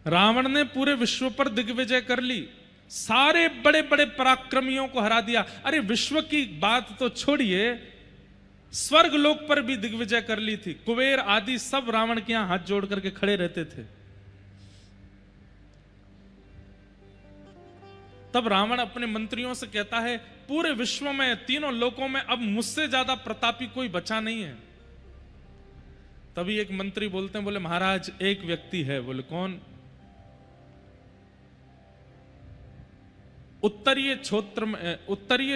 रावण ने पूरे विश्व पर दिग्विजय कर ली, सारे बड़े बड़े पराक्रमियों को हरा दिया। अरे विश्व की बात तो छोड़िए, स्वर्ग लोक पर भी दिग्विजय कर ली थी। कुबेर आदि सब रावण के यहां हाथ जोड़ करके खड़े रहते थे। तब रावण अपने मंत्रियों से कहता है, पूरे विश्व में, तीनों लोकों में अब मुझसे ज्यादा प्रतापी कोई बचा नहीं है। तभी एक मंत्री बोलते हैं, बोले महाराज एक व्यक्ति है। बोले कौन? उत्तरीय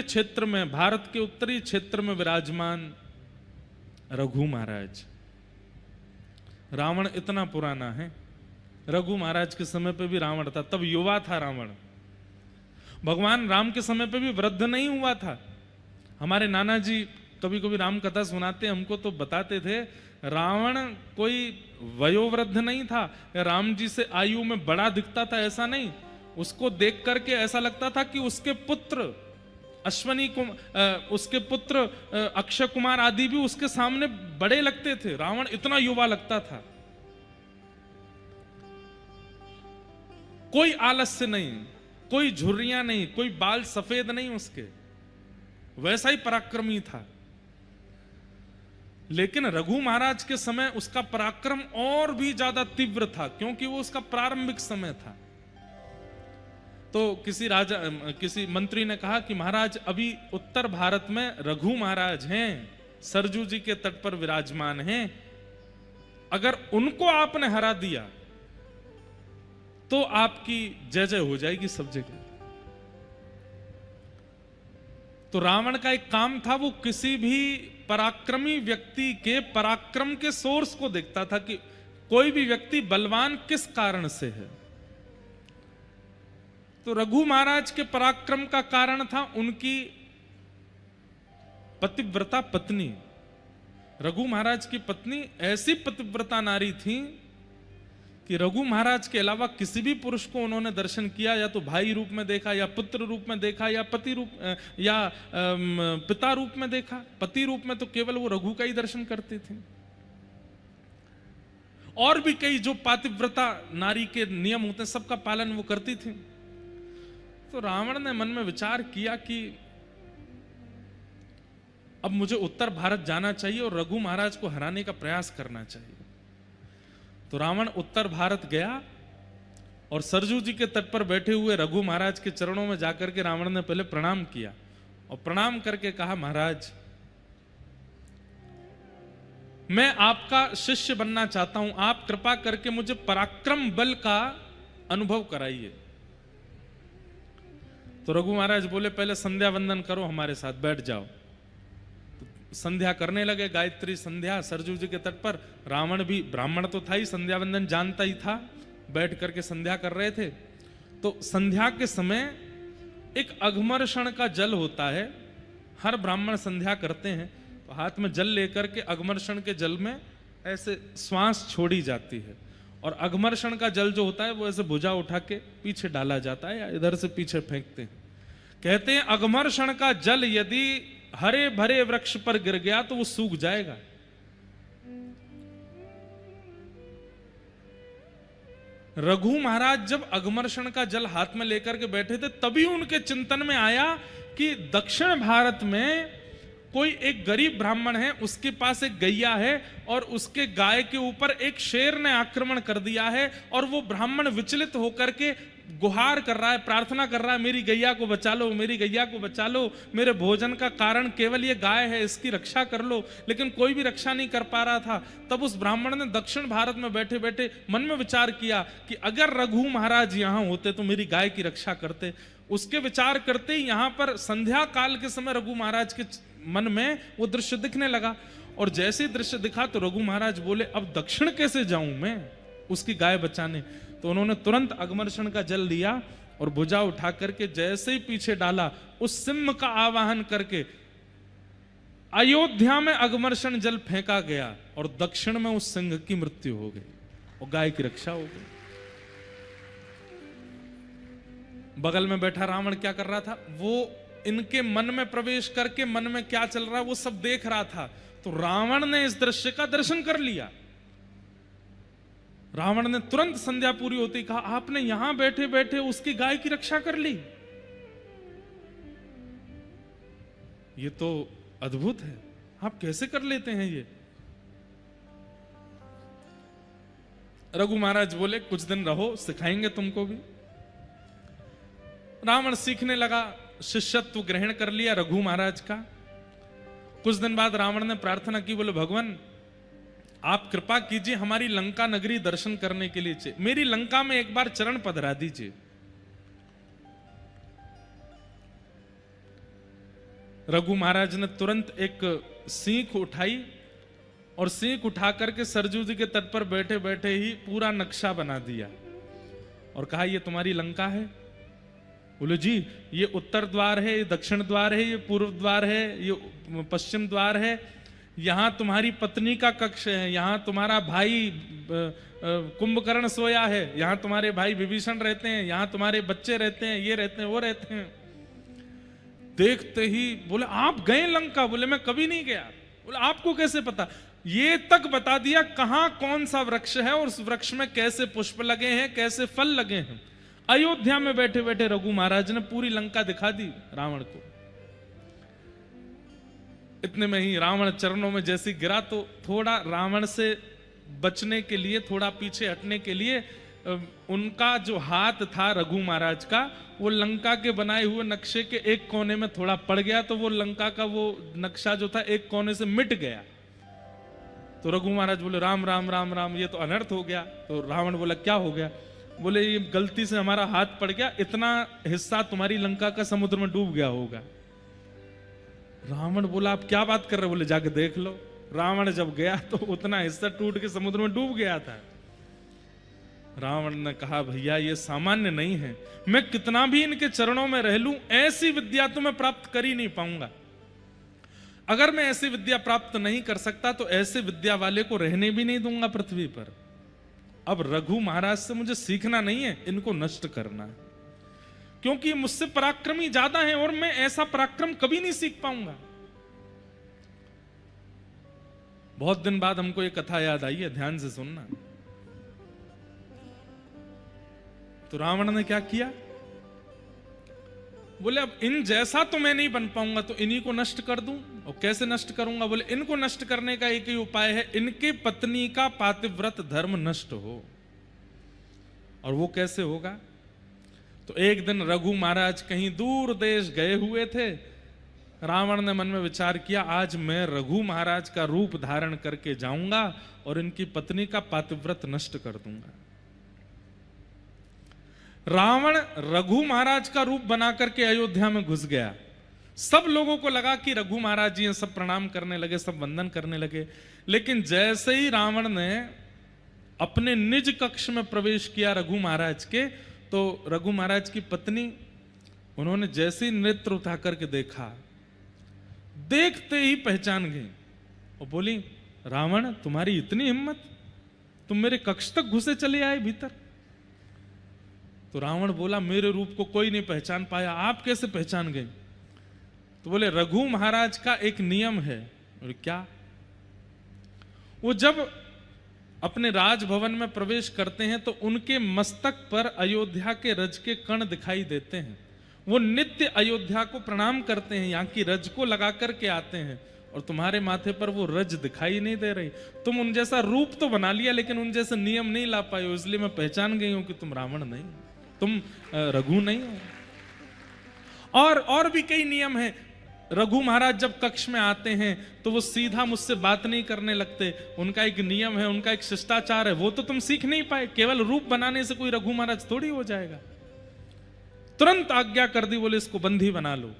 क्षेत्र में, भारत के उत्तरी क्षेत्र में विराजमान रघु महाराज। रावण इतना पुराना है, रघु महाराज के समय पे भी रावण था, तब युवा था रावण। भगवान राम के समय पे भी वृद्ध नहीं हुआ था। हमारे नाना जी कभी कभी राम कथा सुनाते, हमको तो बताते थे, रावण कोई वयोवृद्ध नहीं था, राम जी से आयु में बड़ा दिखता था ऐसा नहीं। उसको देख करके ऐसा लगता था कि उसके पुत्र उसके पुत्र अक्षय कुमार आदि भी उसके सामने बड़े लगते थे। रावण इतना युवा लगता था, कोई आलस्य नहीं, कोई झुर्रियां नहीं, कोई बाल सफेद नहीं उसके, वैसा ही पराक्रमी था। लेकिन रघु महाराज के समय उसका पराक्रम और भी ज्यादा तीव्र था, क्योंकि वो उसका प्रारंभिक समय था। तो किसी मंत्री ने कहा कि महाराज अभी उत्तर भारत में रघु महाराज हैं, सरजू जी के तट पर विराजमान हैं, अगर उनको आपने हरा दिया तो आपकी जय जय हो जाएगी सब जगह। तो रावण का एक काम था, वो किसी भी पराक्रमी व्यक्ति के पराक्रम के सोर्स को देखता था कि कोई भी व्यक्ति बलवान किस कारण से है। तो रघु महाराज के पराक्रम का कारण था उनकी पतिव्रता पत्नी। रघु महाराज की पत्नी ऐसी पतिव्रता नारी थी कि रघु महाराज के अलावा किसी भी पुरुष को उन्होंने दर्शन किया, या तो भाई रूप में देखा, या पुत्र रूप में देखा, या पति रूप या पिता रूप में देखा। पति रूप में तो केवल वो रघु का ही दर्शन करती थी। और भी कई जो पातिव्रता नारी के नियम होते हैं सबका पालन वो करती थी। तो रावण ने मन में विचार किया कि अब मुझे उत्तर भारत जाना चाहिए और रघु महाराज को हराने का प्रयास करना चाहिए। तो रावण उत्तर भारत गया और सरजू जी के तट पर बैठे हुए रघु महाराज के चरणों में जाकर के रावण ने पहले प्रणाम किया और प्रणाम करके कहा, महाराज मैं आपका शिष्य बनना चाहता हूं, आप कृपा करके मुझे पराक्रम बल का अनुभव कराइए। तो रघु महाराज बोले, पहले संध्या वंदन करो, हमारे साथ बैठ जाओ। तो संध्या करने लगे, गायत्री संध्या सरजू जी के तट पर। रावण भी ब्राह्मण तो था ही, संध्या वंदन जानता ही था, बैठ करके संध्या कर रहे थे। तो संध्या के समय एक अघमर्षण का जल होता है, हर ब्राह्मण संध्या करते हैं तो हाथ में जल लेकर के अघमर्षण के जल में ऐसे श्वास छोड़ी जाती है, और अघमर्षण का जल जो होता है वो ऐसे भुजा उठा के पीछे डाला जाता है या इधर से पीछे फेंकते हैं। कहते हैं अघमर्षण का जल यदि हरे भरे वृक्ष पर गिर गया तो वो सूख जाएगा। रघु महाराज जब अघमर्षण का जल हाथ में लेकर के बैठे थे, तभी उनके चिंतन में आया कि दक्षिण भारत में कोई एक गरीब ब्राह्मण है, उसके पास एक गैया है और उसके गाय के ऊपर एक शेर ने आक्रमण कर दिया है, और वो ब्राह्मण विचलित होकर के गुहार कर रहा है, प्रार्थना कर रहा है, मेरी गैया को बचा लो, मेरी गैया को बचा लो, मेरे भोजन का कारण केवल ये गाय है, इसकी रक्षा कर लो। लेकिन कोई भी रक्षा नहीं कर पा रहा था। तब उस ब्राह्मण ने दक्षिण भारत में बैठे बैठे मन में विचार किया कि अगर रघु महाराज यहां होते तो मेरी गाय की रक्षा करते। उसके विचार करते ही यहां पर संध्या काल के समय रघु महाराज के मन में वो दृश्य दिखने लगा, और जैसे दृश्य दिखा तो रघु महाराज बोले, अब दक्षिण कैसे जाऊं मैं उसकी गाय बचाने। तो उन्होंने तुरंत अघमर्षण का जल लिया और भुजा उठा करके जैसे ही पीछे डाला, उस सिंह का आवाहन करके अयोध्या में अघमर्षण जल फेंका गया और दक्षिण में उस सिंह की मृत्यु हो गई और गाय की रक्षा हो गई। बगल में बैठा रावण क्या कर रहा था, वो इनके मन में प्रवेश करके मन में क्या चल रहा है वो सब देख रहा था। तो रावण ने इस दृश्य का दर्शन कर लिया। रावण ने तुरंत संध्या पूरी होती कहा, आपने यहां बैठे बैठे उसकी गाय की रक्षा कर ली, ये तो अद्भुत है, आप कैसे कर लेते हैं ये? रघु महाराज बोले, कुछ दिन रहो, सिखाएंगे तुमको भी। रावण सीखने लगा, शिष्यत्व ग्रहण कर लिया रघु महाराज का। कुछ दिन बाद रावण ने प्रार्थना की, बोले भगवान आप कृपा कीजिए, हमारी लंका नगरी दर्शन करने के लिए मेरी लंका में एक बार चरण पधरा दीजिए। रघु महाराज ने तुरंत एक सीख उठाई और सीख उठा करके सरजू जी के तट पर बैठे बैठे ही पूरा नक्शा बना दिया और कहा, ये तुम्हारी लंका है? बोले जी, ये उत्तर द्वार है, ये दक्षिण द्वार है, ये पूर्व द्वार है, ये पश्चिम द्वार है, यहां तुम्हारी पत्नी का कक्ष है, यहां तुम्हारा भाई कुंभकर्ण सोया है, यहां तुम्हारे भाई विभीषण रहते हैं, यहां तुम्हारे बच्चे रहते हैं, ये रहते हैं, वो रहते हैं। देखते ही बोले, आप गए लंका? बोले मैं कभी नहीं गया। बोले आपको कैसे पता? ये तक बता दिया कहां कौन सा वृक्ष है और उस वृक्ष में कैसे पुष्प लगे हैं, कैसे फल लगे हैं। अयोध्या में बैठे बैठे रघु महाराज ने पूरी लंका दिखा दी रावण को। इतने में ही रावण चरणों में जैसे गिरा तो थोड़ा रावण से बचने के लिए, थोड़ा पीछे हटने के लिए उनका जो हाथ था रघु महाराज का, वो लंका के बनाए हुए नक्शे के एक कोने में थोड़ा पड़ गया, तो वो लंका का वो नक्शा जो था एक कोने से मिट गया। तो रघु महाराज बोले, राम राम राम राम, ये तो अनर्थ हो गया। तो रावण बोला, क्या हो गया? बोले, ये गलती से हमारा हाथ पड़ गया, इतना हिस्सा तुम्हारी लंका का समुद्र में डूब गया होगा। रावण बोला, आप क्या बात कर रहे? बोले जाके देख लो। रावण जब गया तो उतना हिस्सा टूट के समुद्र में डूब गया था। रावण ने कहा, भैया ये सामान्य नहीं है, मैं कितना भी इनके चरणों में रह लूं, ऐसी विद्या तो मैं प्राप्त कर ही नहीं पाऊंगा। अगर मैं ऐसी विद्या प्राप्त नहीं कर सकता तो ऐसे विद्या वाले को रहने भी नहीं दूंगा पृथ्वी पर। अब रघु महाराज से मुझे सीखना नहीं है, इनको नष्ट करना है, क्योंकि मुझसे पराक्रमी ज्यादा है और मैं ऐसा पराक्रम कभी नहीं सीख पाऊंगा। बहुत दिन बाद हमको ये कथा याद आई है, ध्यान से सुनना। तो रावण ने क्या किया? बोले, अब इन जैसा तो मैं नहीं बन पाऊंगा, तो इन्हीं को नष्ट कर दूं। और कैसे नष्ट करूंगा? बोले, इनको नष्ट करने का एक ही उपाय है, इनके पत्नी का पातिव्रत धर्म नष्ट हो। और वो कैसे होगा? तो एक दिन रघु महाराज कहीं दूर देश गए हुए थे। रावण ने मन में विचार किया, आज मैं रघु महाराज का रूप धारण करके जाऊंगा और इनकी पत्नी का पातिव्रत नष्ट कर दूंगा। रावण रघु महाराज का रूप बना करके अयोध्या में घुस गया। सब लोगों को लगा कि रघु महाराज जी हैं, सब प्रणाम करने लगे, सब वंदन करने लगे। लेकिन जैसे ही रावण ने अपने निज कक्ष में प्रवेश किया रघु महाराज के, तो रघु महाराज की पत्नी, उन्होंने जैसे ही नेत्र उठा करके देखा, देखते ही पहचान गई और बोली, रावण तुम्हारी इतनी हिम्मत, तुम मेरे कक्ष तक घुसे चले आए भीतर। तो रावण बोला, मेरे रूप को कोई नहीं पहचान पाया, आप कैसे पहचान गए? तो बोले, रघु महाराज का एक नियम है। और क्या? वो जब अपने राजभवन में प्रवेश करते हैं तो उनके मस्तक पर अयोध्या के रज के कण दिखाई देते हैं। वो नित्य अयोध्या को प्रणाम करते हैं, यहाँ की रज को लगा करके आते हैं, और तुम्हारे माथे पर वो रज दिखाई नहीं दे रही। तुम उन जैसा रूप तो बना लिया, लेकिन उन जैसे नियम नहीं ला पाए हो, इसलिए मैं पहचान गई हूं कि तुम रावण नहीं, तुम रघु नहीं हो। और भी कई नियम हैं। रघु महाराज जब कक्ष में आते हैं तो वो सीधा मुझसे बात नहीं करने लगते, उनका एक नियम है, उनका एक शिष्टाचार है, वो तो तुम सीख नहीं पाए। केवल रूप बनाने से कोई रघु महाराज थोड़ी हो जाएगा। तुरंत आज्ञा कर दी, बोले इसको बंदी बना लो।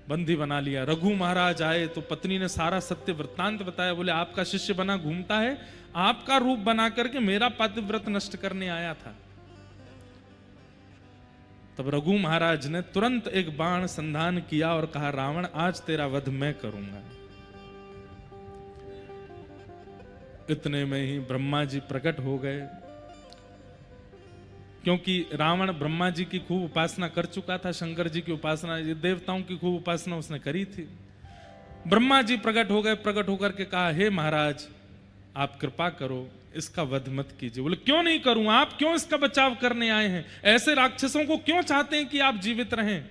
बंदी बना लिया। रघु महाराज आए तो पत्नी ने सारा सत्य वृत्तांत बताया। बोले, आपका शिष्य बना घूमता है, आपका रूप बना करके मेरा पातिव्रत नष्ट करने आया था। तब रघु महाराज ने तुरंत एक बाण संधान किया और कहा, रावण आज तेरा वध मैं करूंगा। इतने में ही ब्रह्मा जी प्रकट हो गए, क्योंकि रावण ब्रह्मा जी की खूब उपासना कर चुका था, शंकर जी की उपासना, देवताओं की खूब उपासना उसने करी थी। ब्रह्मा जी प्रकट हो गए। प्रकट होकर के कहा, हे महाराज, आप कृपा करो, इसका वध मत कीजिए। बोले क्यों नहीं करूं, आप क्यों इसका बचाव करने आए हैं, ऐसे राक्षसों को क्यों चाहते हैं कि आप जीवित रहें?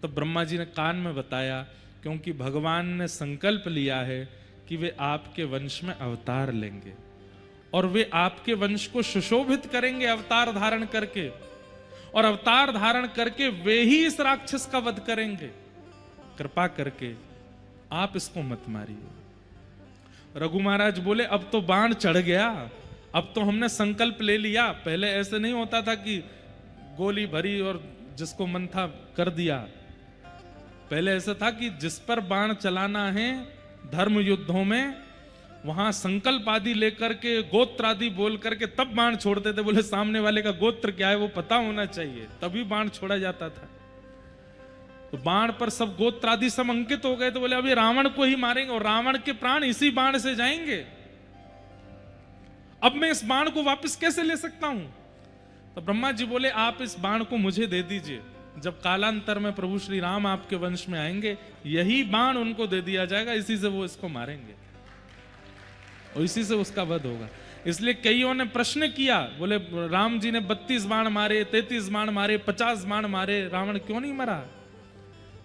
तो ब्रह्मा जी ने कान में बताया, क्योंकि भगवान ने संकल्प लिया है कि वे आपके वंश में अवतार लेंगे और वे आपके वंश को सुशोभित करेंगे अवतार धारण करके, और अवतार धारण करके वे ही इस राक्षस का वध करेंगे। कृपा करके आप इसको मत मारिए। रघु महाराज बोले अब तो बाण चढ़ गया, अब तो हमने संकल्प ले लिया। पहले ऐसे नहीं होता था कि गोली भरी और जिसको मन था कर दिया। पहले ऐसा था कि जिस पर बाण चलाना है धर्म युद्धों में, वहां संकल्प आदि लेकर के, गोत्र आदि बोल करके तब बाण छोड़ते थे। बोले सामने वाले का गोत्र क्या है वो पता होना चाहिए, तभी बाण छोड़ा जाता था। तो बाण पर सब गोत्र आदि सब अंकित हो गए। तो बोले अभी रावण को ही मारेंगे और रावण के प्राण इसी बाण से जाएंगे। अब मैं इस बाण को वापस कैसे ले सकता हूं? तो ब्रह्मा जी बोले आप इस बाण को मुझे दे दीजिए। जब कालांतर में प्रभु श्री राम आपके वंश में आएंगे, यही बाण उनको दे दिया जाएगा, इसी से वो इसको मारेंगे और इसी से उसका वध होगा। इसलिए कईयों ने प्रश्न किया, बोले राम जी ने 32 बाण मारे, 33 बाण मारे, 50 बाण मारे, रावण क्यों नहीं मरा?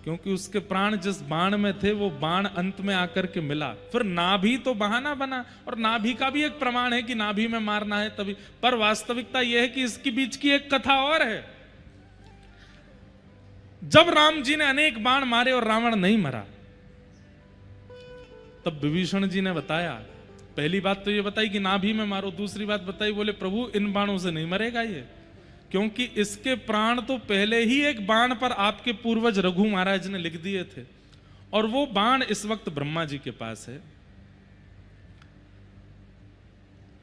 क्योंकि उसके प्राण जिस बाण में थे वो बाण अंत में आकर के मिला। फिर नाभि तो बहाना बना, और नाभि का भी एक प्रमाण है कि नाभि में मारना है तभी, पर वास्तविकता यह है कि इसके बीच की एक कथा और है। जब राम जी ने अनेक बाण मारे और रावण नहीं मरा, तब विभीषण जी ने बताया, पहली बात तो ये बताई कि नाभि में मारो, दूसरी बात बताई, बोले प्रभु इन बाणों से नहीं मरेगा ये, क्योंकि इसके प्राण तो पहले ही एक बाण पर आपके पूर्वज रघु महाराज ने लिख दिए थे, और वो बाण इस वक्त ब्रह्मा जी के पास है।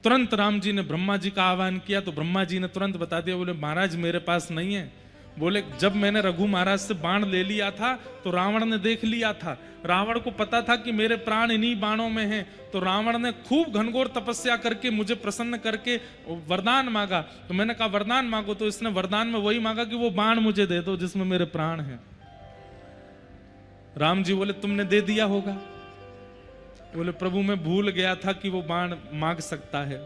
तुरंत राम जी ने ब्रह्मा जी का आह्वान किया तो ब्रह्मा जी ने तुरंत बता दिया, बोले महाराज मेरे पास नहीं है। बोले जब मैंने रघु महाराज से बाण ले लिया था तो रावण ने देख लिया था, रावण को पता था कि मेरे प्राण इन्हीं बाणों में हैं, तो रावण ने खूब घनघोर तपस्या करके मुझे प्रसन्न करके वरदान मांगा। तो मैंने कहा वरदान मांगो, तो इसने वरदान में वही मांगा कि वो बाण मुझे दे दो जिसमें मेरे प्राण हैं। राम जी बोले तुमने दे दिया होगा। बोले प्रभु मैं भूल गया था कि वो बाण मांग सकता है।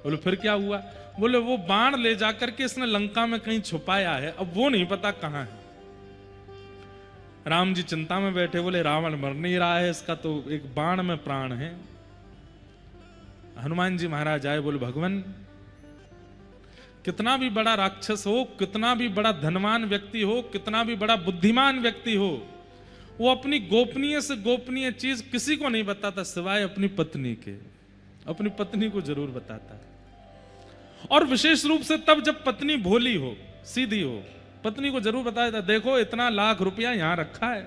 बोले फिर क्या हुआ? बोले वो बाण ले जाकर के इसने लंका में कहीं छुपाया है, अब वो नहीं पता कहां है। राम जी चिंता में बैठे, बोले रावण मर नहीं रहा है, इसका तो एक बाण में प्राण है। हनुमान जी महाराज आए, बोले भगवान कितना भी बड़ा राक्षस हो, कितना भी बड़ा धनवान व्यक्ति हो, कितना भी बड़ा बुद्धिमान व्यक्ति हो, वो अपनी गोपनीय से गोपनीय चीज किसी को नहीं बताता सिवाय अपनी पत्नी के। अपनी पत्नी को जरूर बताता है, और विशेष रूप से तब जब पत्नी भोली हो, सीधी हो, पत्नी को जरूर बताया था, देखो इतना लाख रुपया यहां रखा है,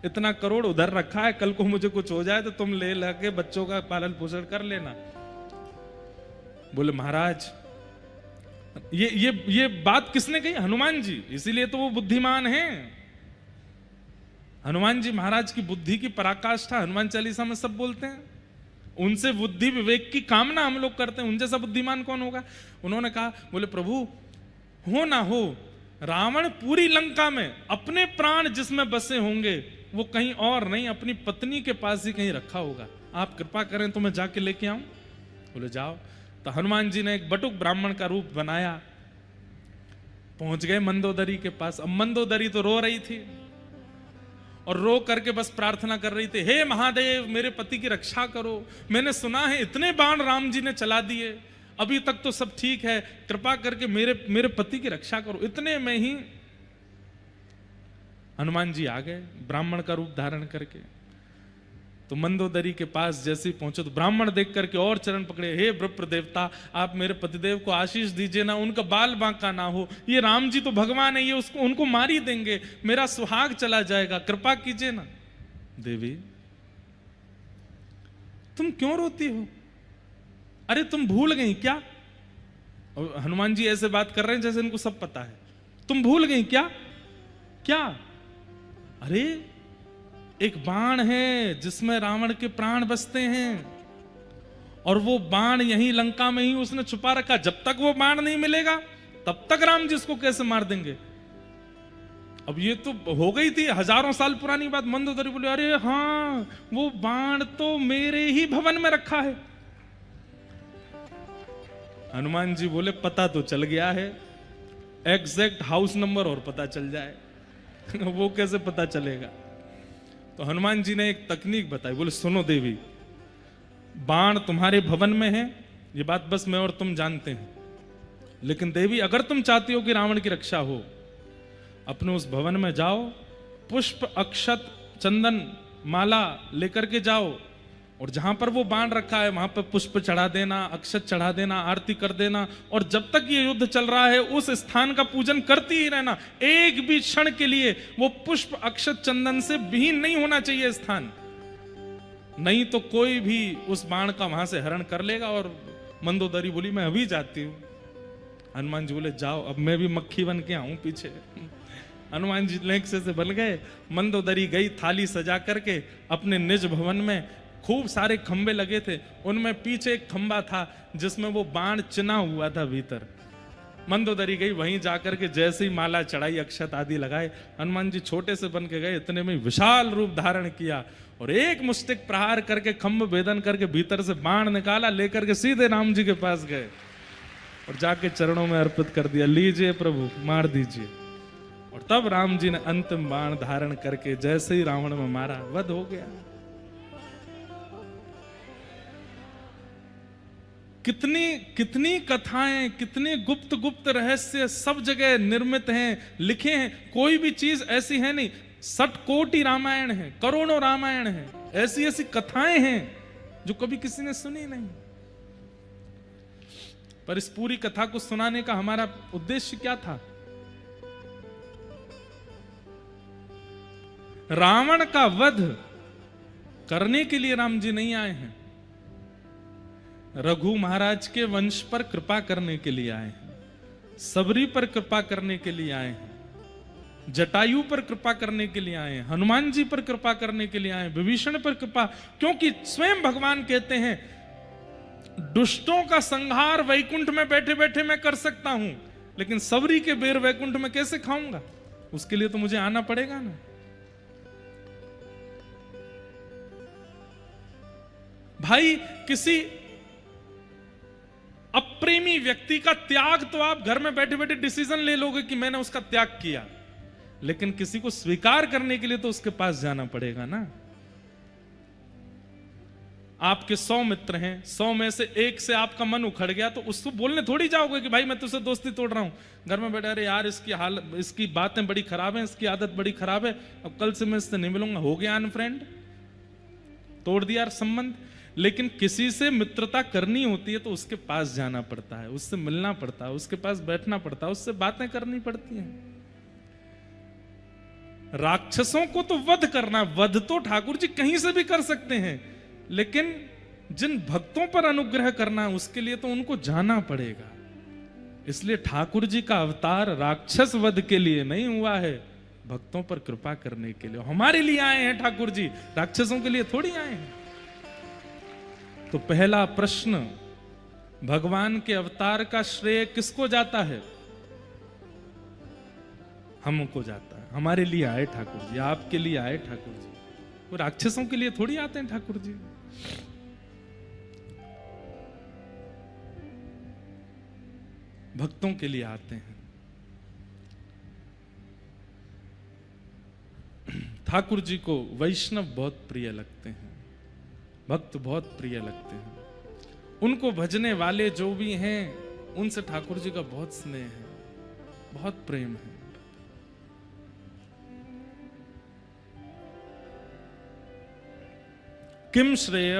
इतना करोड़ उधर रखा है, कल को मुझे कुछ हो जाए तो तुम ले लगे बच्चों का पालन पोषण कर लेना। बोले महाराज ये बात किसने कही? हनुमान जी, इसीलिए तो वो बुद्धिमान हैं। हनुमान जी महाराज की बुद्धि की पराकाष्ठा हनुमान चालीसा में सब बोलते हैं। उनसे बुद्धि विवेक की कामना हम लोग करते हैं, उन जैसा बुद्धिमान कौन होगा? उन्होंने कहा, बोले प्रभु हो ना हो, रावण पूरी लंका में अपने प्राण जिसमें बसे होंगे वो कहीं और नहीं, अपनी पत्नी के पास ही कहीं रखा होगा। आप कृपा करें तो मैं जाके लेके आऊं? बोले जाओ। तो हनुमान जी ने एक बटुक ब्राह्मण का रूप बनाया, पहुंच गए मंदोदरी के पास। अब मंदोदरी तो रो रही थी और रो करके बस प्रार्थना कर रही थी, हे महादेव मेरे पति की रक्षा करो, मैंने सुना है इतने बाण राम जी ने चला दिए, अभी तक तो सब ठीक है, कृपा करके मेरे पति की रक्षा करो। इतने में ही हनुमान जी आ गए ब्राह्मण का रूप धारण करके। तो मंदोदरी के पास जैसे ही पहुंचे तो ब्राह्मण देख करके और चरण पकड़े, हे विप्र देवता आप मेरे पतिदेव को आशीष दीजिए ना, उनका बाल बांका ना हो, ये राम जी तो भगवान है, ये उनको मार ही देंगे, मेरा सुहाग चला जाएगा, कृपा कीजिए ना। देवी तुम क्यों रोती हो? अरे तुम भूल गई क्या? और हनुमान जी ऐसे बात कर रहे हैं जैसे इनको सब पता है। तुम भूल गई क्या? क्या? अरे एक बाण है जिसमें रावण के प्राण बसते हैं, और वो बाण यहीं लंका में ही उसने छुपा रखा, जब तक वो बाण नहीं मिलेगा तब तक राम जी इसको कैसे मार देंगे? अब ये तो हो गई थी हजारों साल पुरानी बात। मंदोदरी बोले अरे हाँ वो बाण तो मेरे ही भवन में रखा है, हनुमान जी बोले पता तो चल गया है, एग्जैक्ट हाउस नंबर और पता चल जाए वो कैसे पता चलेगा? तो हनुमान जी ने एक तकनीक बताई, बोले सुनो देवी, बाण तुम्हारे भवन में है, ये बात बस मैं और तुम जानते हैं, लेकिन देवी अगर तुम चाहती हो कि रावण की रक्षा हो, अपने उस भवन में जाओ, पुष्प अक्षत चंदन माला लेकर के जाओ, और जहां पर वो बाण रखा है वहां पर पुष्प चढ़ा देना, अक्षत चढ़ा देना, आरती कर देना, और जब तक ये युद्ध चल रहा है उस स्थान का पूजन करती ही रहना। एक भी क्षण के लिए वो पुष्प अक्षत चंदन से विहीन नहीं होना चाहिए स्थान, नहीं तो कोई भी उस बाण का वहां से हरण कर लेगा। और मंदोदरी बोली मैं अभी जाती हूं। हनुमान जी बोले जाओ, अब मैं भी मक्खी बन के आऊं पीछे। हनुमान जी लेक्से से बन गए, मंदोदरी गई थाली सजा करके अपने निज भवन में। खूब सारे खंबे लगे थे, उनमें पीछे एक खंबा था जिसमें वो बाण चिना हुआ था भीतर। मंदोदरी गई, वहीं जाकर के जैसे ही माला चढ़ाई, अक्षत आदि लगाए, हनुमान जी छोटे से बन के गए, इतने में विशाल रूप धारण किया और एक मुष्टिक प्रहार करके खंभ भेदन करके भीतर से बाण निकाला, लेकर के सीधे राम जी के पास गए और जाके चरणों में अर्पित कर दिया, लीजिए प्रभु मार दीजिए। और तब राम जी ने अंतिम बाण धारण करके जैसे ही रावण में मारा, वध हो गया। कितनी कितनी कथाएं, कितने गुप्त गुप्त रहस्य सब जगह निर्मित हैं, लिखे हैं। कोई भी चीज ऐसी है नहीं, 60 कोटि रामायण है, करोड़ों रामायण है, ऐसी ऐसी कथाएं हैं जो कभी किसी ने सुनी नहीं। पर इस पूरी कथा को सुनाने का हमारा उद्देश्य क्या था? रावण का वध करने के लिए राम जी नहीं आए हैं, रघु महाराज के वंश पर कृपा करने के लिए आए हैं, सबरी पर कृपा करने के लिए आए हैं, जटायु पर कृपा करने के लिए आए हैं, हनुमान जी पर कृपा करने के लिए आए हैं, विभीषण पर कृपा। क्योंकि स्वयं भगवान कहते हैं दुष्टों का संहार वैकुंठ में बैठे बैठे मैं कर सकता हूं, लेकिन सबरी के बेर वैकुंठ में कैसे खाऊंगा? उसके लिए तो मुझे आना पड़ेगा ना। भाई, किसी अप्रेमी व्यक्ति का त्याग तो आप घर में बैठे बैठे डिसीजन ले लोगे कि मैंने उसका त्याग किया, लेकिन किसी को स्वीकार करने के लिए तो उसके पास जाना पड़ेगा ना। आपके 100 मित्र हैं, 100 में से एक से आपका मन उखड़ गया तो उसको बोलने थोड़ी जाओगे कि भाई मैं तुझसे दोस्ती तोड़ रहा हूं। घर में बैठे, अरे यार इसकी बातें बड़ी खराब हैं, इसकी आदत बड़ी खराब है, अब कल से मैं इससे नहीं मिलूंगा, हो गया अनफ्रेंड, तोड़ दिया संबंध। लेकिन किसी से मित्रता करनी होती है तो उसके पास जाना पड़ता है, उससे मिलना पड़ता है, उसके पास बैठना पड़ता है, उससे बातें करनी पड़ती हैं। राक्षसों को तो वध करना, वध तो ठाकुर जी कहीं से भी कर सकते हैं, लेकिन जिन भक्तों पर अनुग्रह करना है उसके लिए तो उनको जाना पड़ेगा। इसलिए ठाकुर जी का अवतार राक्षस वध के लिए नहीं हुआ है, भक्तों पर कृपा करने के लिए। हमारे लिए आए हैं ठाकुर जी, राक्षसों के लिए थोड़ी आए हैं। तो पहला प्रश्न, भगवान के अवतार का श्रेय किसको जाता है? हमको जाता है। हमारे लिए आए ठाकुर जी, आपके लिए आए ठाकुर जी, वो राक्षसों के लिए थोड़ी आते हैं ठाकुर जी। भक्तों के लिए आते हैं। ठाकुर जी को वैष्णव बहुत प्रिय लगते हैं, भक्त बहुत प्रिय लगते हैं। उनको भजने वाले जो भी हैं उनसे ठाकुर जी का बहुत स्नेह है, बहुत प्रेम है। किम श्रेय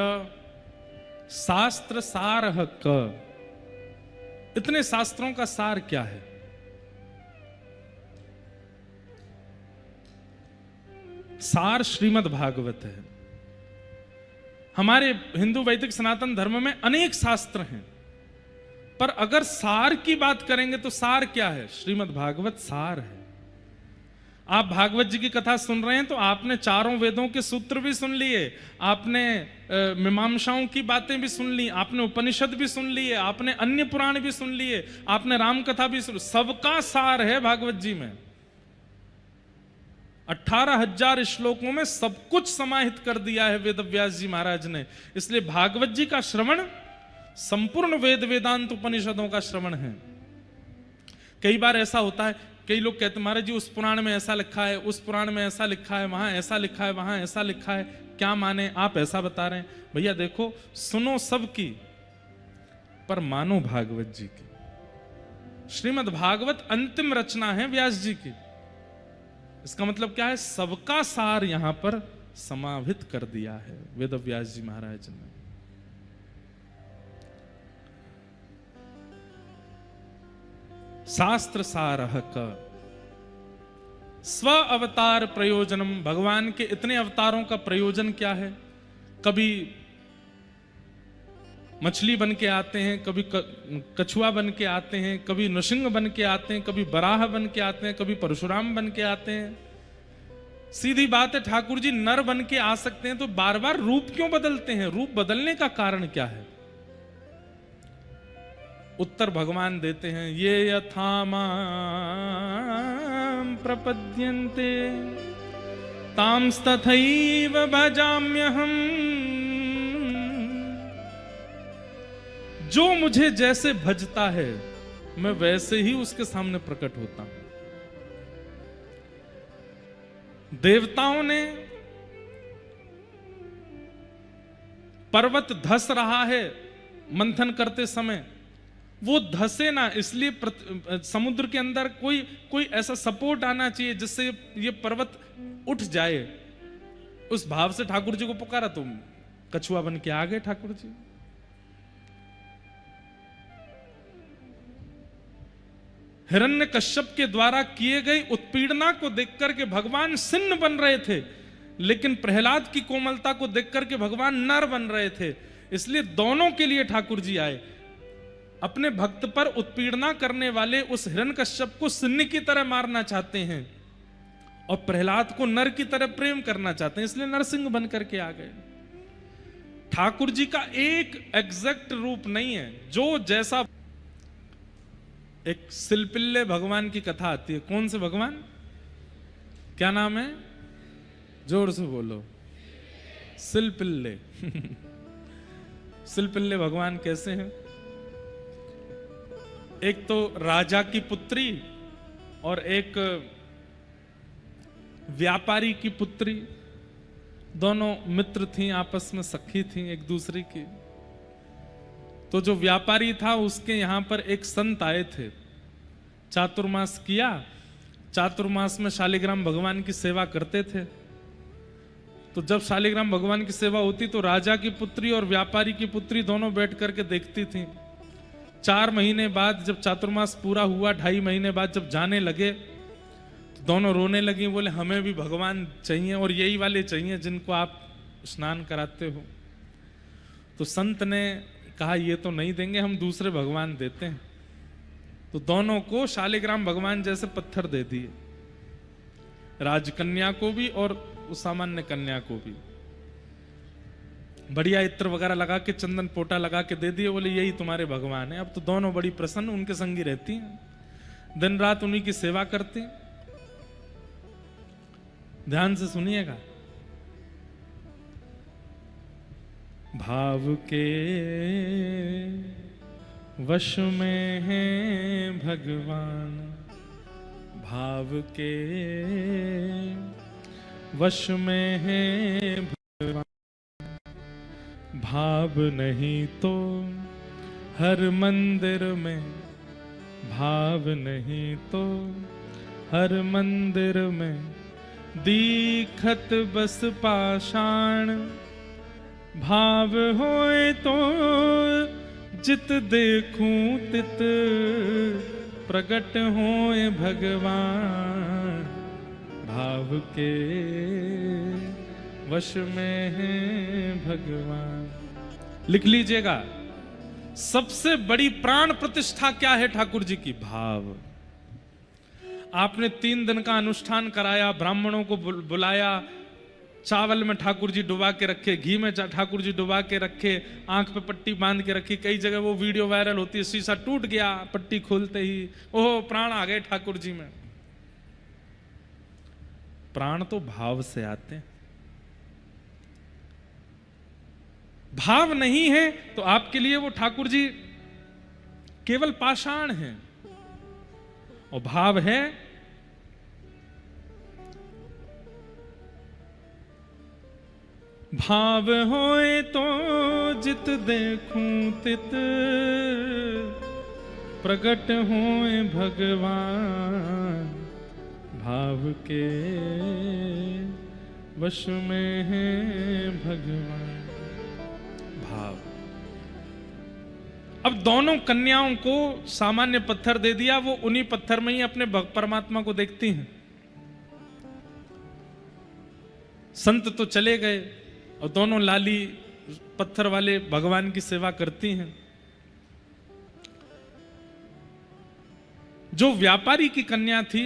शास्त्र सारः क, इतने शास्त्रों का सार क्या है? सार श्रीमद् भागवत है। हमारे हिंदू वैदिक सनातन धर्म में अनेक शास्त्र हैं, पर अगर सार की बात करेंगे तो सार क्या है? श्रीमद् भागवत सार है। आप भागवत जी की कथा सुन रहे हैं तो आपने चारों वेदों के सूत्र भी सुन लिए, आपने मीमांसाओं की बातें भी सुन ली, आपने उपनिषद भी सुन लिए, आपने अन्य पुराण भी सुन लिए, आपने राम कथा भी सुन, सबका सार है भागवत जी में। 18,000 श्लोकों में सब कुछ समाहित कर दिया है वेद व्यास जी महाराज ने। इसलिए भागवत जी का श्रवण संपूर्ण वेद वेदांत उपनिषदों का श्रवण है। कई बार ऐसा होता है, कई लोग कहते महाराज जी उस पुराण में ऐसा लिखा है, उस पुराण में ऐसा लिखा है, वहां ऐसा लिखा है, वहां ऐसा लिखा है, क्या माने? आप ऐसा बता रहे हैं। भैया देखो, सुनो सबकी पर मानो भागवत जी की। श्रीमद् भागवत अंतिम रचना है व्यास जी की। इसका मतलब क्या है? सबका सार यहां पर समाहित कर दिया है वेद व्यास जी महाराज ने। शास्त्र सारह का स्व अवतार प्रयोजनम। भगवान के इतने अवतारों का प्रयोजन क्या है? कभी मछली बन के आते हैं, कभी कछुआ बन के आते हैं, कभी नृसिंह बन के आते हैं, कभी बराह बन के आते हैं, कभी परशुराम बन के आते हैं। सीधी बात है, ठाकुर जी नर बन के आ सकते हैं तो बार बार रूप क्यों बदलते हैं? रूप बदलने का कारण क्या है? उत्तर भगवान देते हैं, ये यथा मां प्रपद्यन्ते तांस्तथैव भजाम्यहम्। जो मुझे जैसे भजता है मैं वैसे ही उसके सामने प्रकट होता हूं। देवताओं ने पर्वत धस रहा है मंथन करते समय, वो धसे ना, इसलिए समुद्र के अंदर कोई ऐसा सपोर्ट आना चाहिए जिससे ये पर्वत उठ जाए। उस भाव से ठाकुर जी को पुकारा तो कछुआ बन के आ गए ठाकुर जी। हिरण्यकश्यप के द्वारा किए गए उत्पीड़ना को देखकर के भगवान सिन्न बन रहे थे, लेकिन प्रहलाद की कोमलता को देखकर के भगवान नर बन रहे थे। इसलिए दोनों के लिए ठाकुर जी आए। अपने भक्त पर उत्पीड़ना करने वाले उस हिरण्यकश्यप को सिन्न की तरह मारना चाहते हैं और प्रहलाद को नर की तरह प्रेम करना चाहते हैं, इसलिए नरसिंह बन करके आ गए। ठाकुर जी का एक एग्जैक्ट रूप नहीं है, जो जैसा। एक सिलपिल्ले भगवान की कथा आती है। कौन से भगवान? क्या नाम है? जोर से बोलो। सिलपिल्ले। सिलपिल्ले भगवान कैसे हैं? एक तो राजा की पुत्री और एक व्यापारी की पुत्री, दोनों मित्र थीं, आपस में सखी थीं एक दूसरे की। तो जो व्यापारी था उसके यहां पर एक संत आए थे, चातुर्मास किया। चातुर्मास में शालिग्राम भगवान की सेवा करते थे। तो जब शालिग्राम भगवान की सेवा होती तो राजा की पुत्री और व्यापारी की पुत्री दोनों बैठ करके देखती थी। 4 महीने बाद जब चातुर्मास पूरा हुआ, 2.5 महीने बाद जब जाने लगे तो दोनों रोने लगी, बोले हमें भी भगवान चाहिए और यही वाले चाहिए जिनको आप स्नान कराते हो। तो संत ने कहा ये तो नहीं देंगे, हम दूसरे भगवान देते हैं। तो दोनों को शालिग्राम भगवान जैसे पत्थर दे दिए, राजकन्या को भी और उस सामान्य कन्या को भी। बढ़िया इत्र वगैरह लगा के, चंदन पोटा लगा के दे दिए, बोले यही तुम्हारे भगवान है। अब तो दोनों बड़ी प्रसन्न उनके संगी रहती हैं, दिन रात उन्हीं की सेवा करती। ध्यान से सुनिएगा। भाव के वश में है भगवान, भाव के वश में है भगवान। भाव नहीं तो हर मंदिर में, भाव नहीं तो हर मंदिर में दीखत बस पाषाण। भाव होए तो जित देखूं तित प्रगट होए भगवान। भाव के वश में है भगवान। लिख लीजिएगा, सबसे बड़ी प्राण प्रतिष्ठा क्या है ठाकुर जी की? भाव। आपने 3 दिन का अनुष्ठान कराया, ब्राह्मणों को बुलाया, चावल में ठाकुर जी डुबा के रखे, घी में ठाकुर जी डुबा के रखे, आंख पे पट्टी बांध के रखी। कई जगह वो वीडियो वायरल होती है, शीशा टूट गया पट्टी खोलते ही, ओह प्राण आ गए ठाकुर जी में। प्राण तो भाव से आते हैं। भाव नहीं है तो आपके लिए वो ठाकुर जी केवल पाषाण हैं, और भाव है भाव होए तो जित देखूं तित प्रगट होए भगवान, भाव के वश में है भगवान। भाव। अब दोनों कन्याओं को सामान्य पत्थर दे दिया, वो उन्हीं पत्थर में ही अपने परमात्मा को देखती हैं। संत तो चले गए और दोनों लाली पत्थर वाले भगवान की सेवा करती हैं। जो व्यापारी की कन्या थी,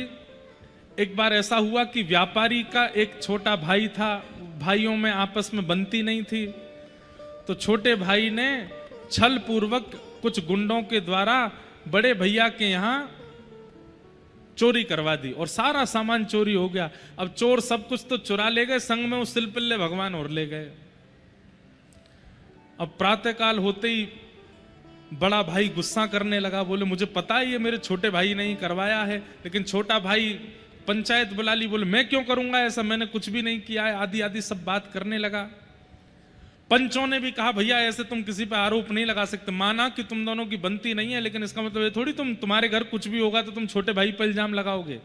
एक बार ऐसा हुआ कि व्यापारी का एक छोटा भाई था, भाइयों में आपस में बनती नहीं थी, तो छोटे भाई ने छल पूर्वक कुछ गुंडों के द्वारा बड़े भैया के यहां चोरी करवा दी और सारा सामान चोरी हो गया। अब चोर सब कुछ तो चुरा ले गए, संग में उस सिलपिल्ले भगवान और ले गए। अब प्रातःकाल होते ही बड़ा भाई गुस्सा करने लगा, बोले मुझे पता है ये मेरे छोटे भाई ने ही करवाया है, लेकिन छोटा भाई पंचायत बुला ली, बोले मैं क्यों करूंगा ऐसा, मैंने कुछ भी नहीं किया है, आदि आदि सब बात करने लगा। पंचों ने भी कहा भैया ऐसे तुम किसी पे आरोप नहीं लगा सकते, माना कि तुम दोनों की बनती नहीं है, लेकिन इसका मतलब ये थोड़ी तुम्हारे घर कुछ भी होगा तो तुम छोटे भाई पर इल्जाम लगाओगे।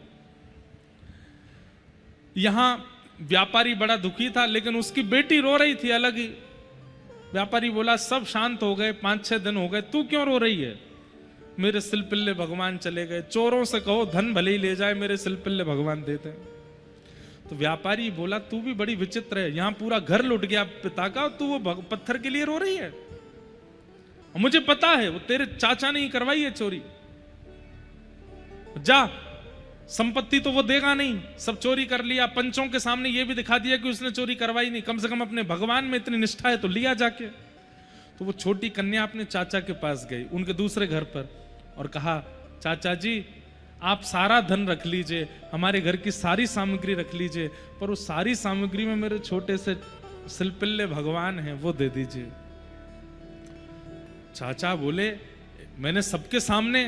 यहां व्यापारी बड़ा दुखी था, लेकिन उसकी बेटी रो रही थी अलग ही। व्यापारी बोला सब शांत हो गए, 5-6 दिन हो गए, तू क्यों रो रही है? मेरे सिलपिल्ले भगवान चले गए, चोरों से कहो धन भले ही ले जाए, मेरे सिलपिल्ले भगवान देते। तो व्यापारी बोला तू भी बड़ी विचित्र है, यहां पूरा घर लुट गया पिता का, तू वो पत्थर के लिए रो रही है? और मुझे पता है वो तेरे चाचा ने ही करवाई है चोरी, जा संपत्ति तो वो देगा नहीं, सब चोरी कर लिया, पंचों के सामने ये भी दिखा दिया कि उसने चोरी करवाई नहीं, कम से कम अपने भगवान में इतनी निष्ठा है तो लिया जाके। तो वो छोटी कन्या अपने चाचा के पास गई, उनके दूसरे घर पर, और कहा चाचा जी आप सारा धन रख लीजिए, हमारे घर की सारी सामग्री रख लीजिए, पर उस सारी सामग्री में मेरे छोटे से सिलपिल्ले भगवान हैं वो दे दीजिए। चाचा बोले मैंने सबके सामने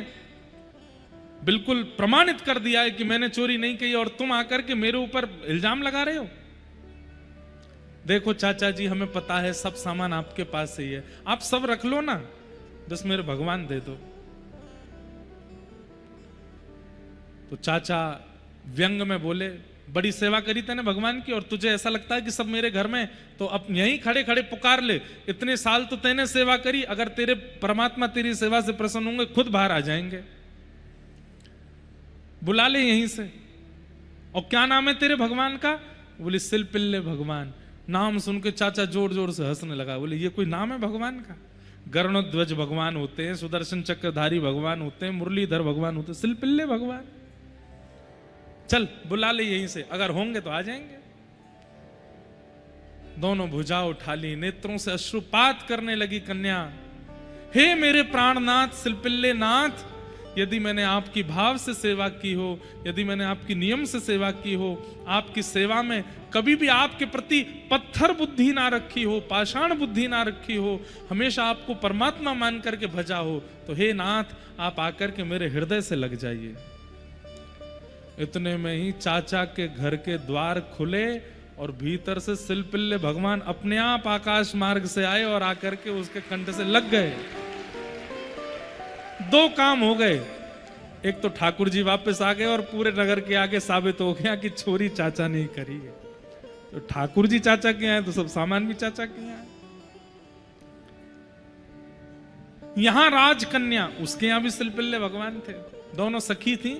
बिल्कुल प्रमाणित कर दिया है कि मैंने चोरी नहीं की, और तुम आकर के मेरे ऊपर इल्जाम लगा रहे हो। देखो चाचा जी हमें पता है सब सामान आपके पास ही है, आप सब रख लो ना, बस मेरे भगवान दे दो। तो चाचा व्यंग में बोले बड़ी सेवा करी तूने भगवान की, और तुझे ऐसा लगता है कि सब मेरे घर में, तो अब यहीं खड़े खड़े पुकार ले, इतने साल तो तूने सेवा करी, अगर तेरे परमात्मा तेरी सेवा से प्रसन्न होंगे खुद बाहर आ जाएंगे, बुला ले यहीं से। और क्या नाम है तेरे भगवान का? बोले सिलपिल्ले भगवान। नाम सुन के चाचा जोर जोर से हंसने लगा, बोले ये कोई नाम है भगवान का? गरुड़ध्वज भगवान होते हैं, सुदर्शन चक्रधारी भगवान होते हैं, मुरलीधर भगवान होते हैं, सिलपिल्ले भगवान? चल बुला ले यहीं से, अगर होंगे तो आ जाएंगे। दोनों भुजा उठा ली, नेत्रों से अश्रुपात करने लगी कन्या, हे मेरे प्राणनाथ सिलपिल्ले नाथ, यदि मैंने आपकी भाव से सेवा की हो, यदि मैंने आपकी नियम से सेवा की हो, आपकी सेवा में कभी भी आपके प्रति पत्थर बुद्धि ना रखी हो, पाषाण बुद्धि ना रखी हो, हमेशा आपको परमात्मा मान करके भजा हो, तो हे नाथ आप आकर के मेरे हृदय से लग जाइए। इतने में ही चाचा के घर के द्वार खुले और भीतर से सिलपिल्ले भगवान अपने आप आकाश मार्ग से आए और आकर के उसके कंठ से लग गए। दो काम हो गए, एक तो ठाकुर जी वापस आ गए और पूरे नगर के आगे साबित हो गया कि चोरी चाचा ने करी है। तो ठाकुर जी चाचा के हैं तो सब सामान भी चाचा के हैं। यहां राजकन्या, उसके यहां भी सिलपिल्ले भगवान थे, दोनों सखी थी।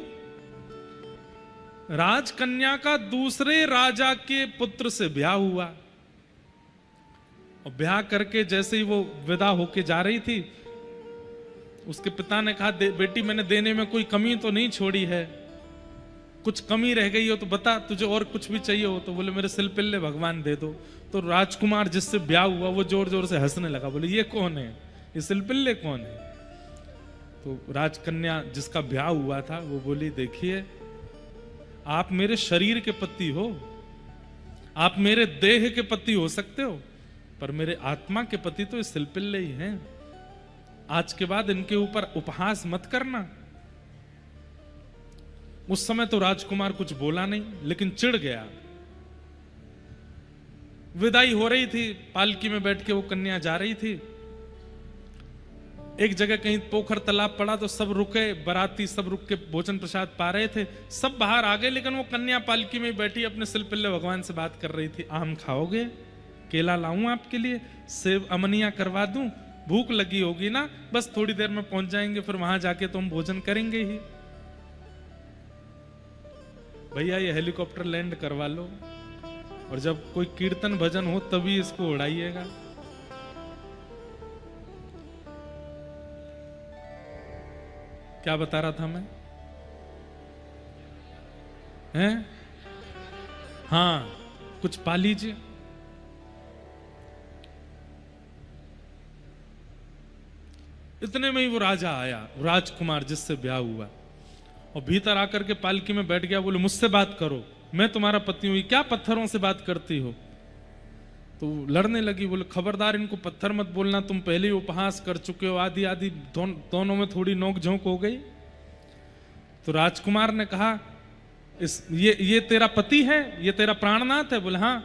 राजकन्या का दूसरे राजा के पुत्र से ब्याह हुआ, और ब्याह करके जैसे ही वो विदा होके जा रही थी, उसके पिता ने कहा बेटी मैंने देने में कोई कमी तो नहीं छोड़ी है, कुछ कमी रह गई हो तो बता, तुझे और कुछ भी चाहिए हो तो। बोले मेरे सिलपिल्ले भगवान दे दो। तो राजकुमार जिससे ब्याह हुआ वो जोर जोर से हंसने लगा, बोले ये कौन है, ये सिलपिल्ले कौन है? तो राजकन्या जिसका ब्याह हुआ था वो बोली देखिए आप मेरे शरीर के पति हो, आप मेरे देह के पति हो सकते हो, पर मेरे आत्मा के पति तो इस सिलपिल्ले ही हैं। आज के बाद इनके ऊपर उपहास मत करना। उस समय तो राजकुमार कुछ बोला नहीं, लेकिन चिढ़ गया। विदाई हो रही थी, पालकी में बैठ के वो कन्या जा रही थी। एक जगह कहीं पोखर तालाब पड़ा तो सब रुके, बाराती सब रुक के भोजन प्रसाद पा रहे थे। सब बाहर आ गए, लेकिन वो कन्या पालकी में बैठी अपने सिलपिल्ले भगवान से बात कर रही थी। आम खाओगे? केला लाऊं आपके लिए? सेब अमनिया करवा दूं? भूख लगी होगी ना, बस थोड़ी देर में पहुंच जाएंगे, फिर वहां जाके तो हम भोजन करेंगे ही। भैया ये हेलीकॉप्टर लैंड करवा लो, और जब कोई कीर्तन भजन हो तभी इसको उड़ाइएगा। क्या बता रहा था मैं? हैं? हाँ, कुछ पा लीजिए। इतने में ही वो राजा आया, राजकुमार जिससे ब्याह हुआ, और भीतर आकर के पालकी में बैठ गया। बोले मुझसे बात करो, मैं तुम्हारा पति हूं, क्या पत्थरों से बात करती हो? तो लड़ने लगी। बोले खबरदार, इनको पत्थर मत बोलना, तुम पहले ही उपहास कर चुके हो। आदि आदि दोनों में थोड़ी नोक झोंक हो गई। तो राजकुमार ने कहा ये तेरा पति है, ये तेरा प्राणनाथ है? बोले हाँ।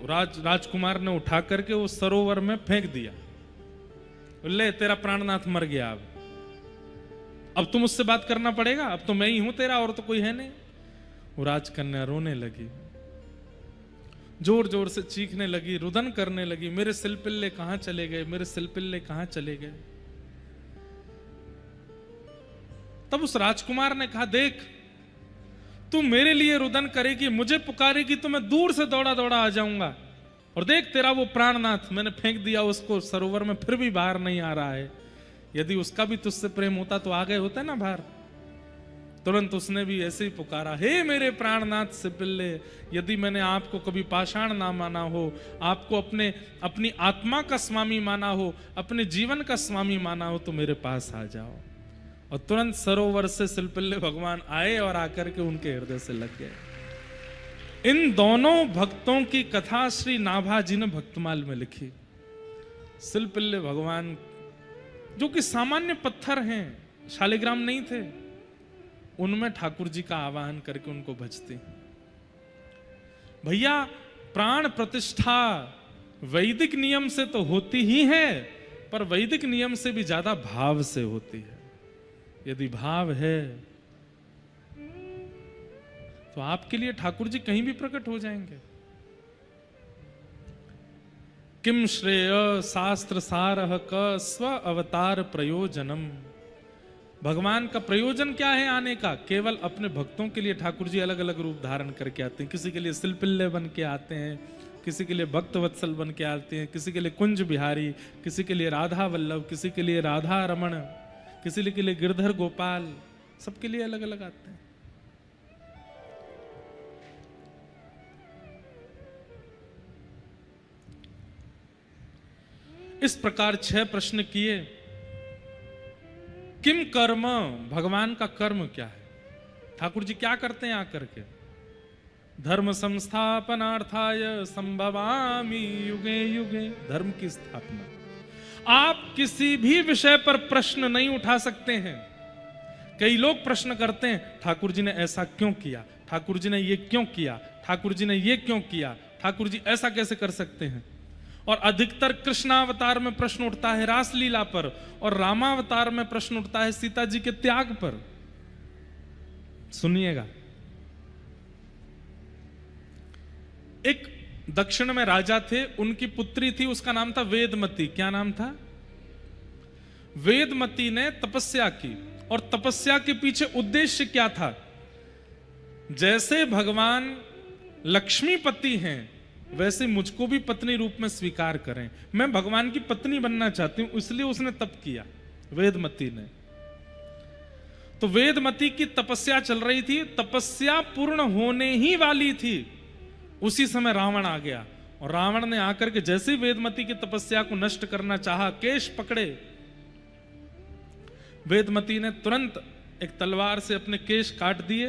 राजकुमार ने उठा करके वो सरोवर में फेंक दिया। ले तेरा प्राणनाथ मर गया। अब तुम उससे बात करना पड़ेगा, अब तो मैं ही हूं तेरा, और तो कोई है नहीं। वो राजकन्या रोने लगी, जोर जोर से चीखने लगी, रुदन करने लगी, मेरे सिलपिल्ले कहां चले गए, मेरे सिलपिल्ले कहां चले गए। तब उस राजकुमार ने कहा देख, तू मेरे लिए रुदन करेगी, मुझे पुकारेगी तो मैं दूर से दौड़ा दौड़ा आ जाऊंगा। और देख तेरा वो प्राणनाथ, मैंने फेंक दिया उसको सरोवर में, फिर भी बाहर नहीं आ रहा है। यदि उसका भी तुझसे प्रेम होता तो आ गए होते ना बाहर। तुरंत उसने भी ऐसे ही पुकारा, हे मेरे प्राणनाथ सिलपिल्ले, यदि मैंने आपको कभी पाषाण ना माना हो, आपको अपनी आत्मा का स्वामी माना हो, अपने जीवन का स्वामी माना हो, तो मेरे पास आ जाओ। और तुरंत सरोवर से सिलपिल्ले भगवान आए और आकर के उनके हृदय से लग गए। इन दोनों भक्तों की कथा श्री नाभा जी ने भक्तमाल में लिखी। सिलपिल्ले भगवान जो कि सामान्य पत्थर हैं, शालिग्राम नहीं थे, उनमें ठाकुर जी का आवाहन करके उनको भजते। भैया प्राण प्रतिष्ठा वैदिक नियम से तो होती ही है, पर वैदिक नियम से भी ज्यादा भाव से होती है। यदि भाव है तो आपके लिए ठाकुर जी कहीं भी प्रकट हो जाएंगे। किम श्रेय शास्त्र सारह क स्व अवतार प्रयोजनम। भगवान का प्रयोजन क्या है आने का? केवल अपने भक्तों के लिए ठाकुर जी अलग अलग रूप धारण करके आते हैं। किसी के लिए सिलपिल्ले बन के आते हैं, किसी के लिए भक्त वत्सल बन के आते हैं, किसी के लिए कुंज बिहारी, किसी के लिए राधा वल्लभ, किसी के लिए राधा रमण, किसी के लिए गिरधर गोपाल, सबके लिए अलग अलग आते हैं। इस प्रकार 6 प्रश्न किए। किम कर्म, भगवान का कर्म क्या है? ठाकुर जी क्या करते हैं आकर के? धर्म संस्थापनार्थाय संभवामि युगे युगे। धर्म की स्थापना। आप किसी भी विषय पर प्रश्न नहीं उठा सकते हैं। कई लोग प्रश्न करते हैं, ठाकुर जी ने ऐसा क्यों किया, ठाकुर जी ने ये क्यों किया, ठाकुर जी ने ये क्यों किया, ठाकुर जी ऐसा कैसे कर सकते हैं। और अधिकतर कृष्णावतार में प्रश्न उठता है रासलीला पर, और रामावतार में प्रश्न उठता है सीता जी के त्याग पर। सुनिएगा, एक दक्षिण में राजा थे, उनकी पुत्री थी, उसका नाम था वेदमती। क्या नाम था? वेदमती ने तपस्या की, और तपस्या के पीछे उद्देश्य क्या था? जैसे भगवान लक्ष्मीपति हैं, वैसे मुझको भी पत्नी रूप में स्वीकार करें। मैं भगवान की पत्नी बनना चाहती हूं, इसलिए उसने तप किया वेदमती ने। तो वेदमती की तपस्या चल रही थी, तपस्या पूर्ण होने ही वाली थी, उसी समय रावण आ गया। और रावण ने आकर के जैसे ही वेदमती की तपस्या को नष्ट करना चाहा, केश पकड़े, वेदमती ने तुरंत एक तलवार से अपने केश काट दिए।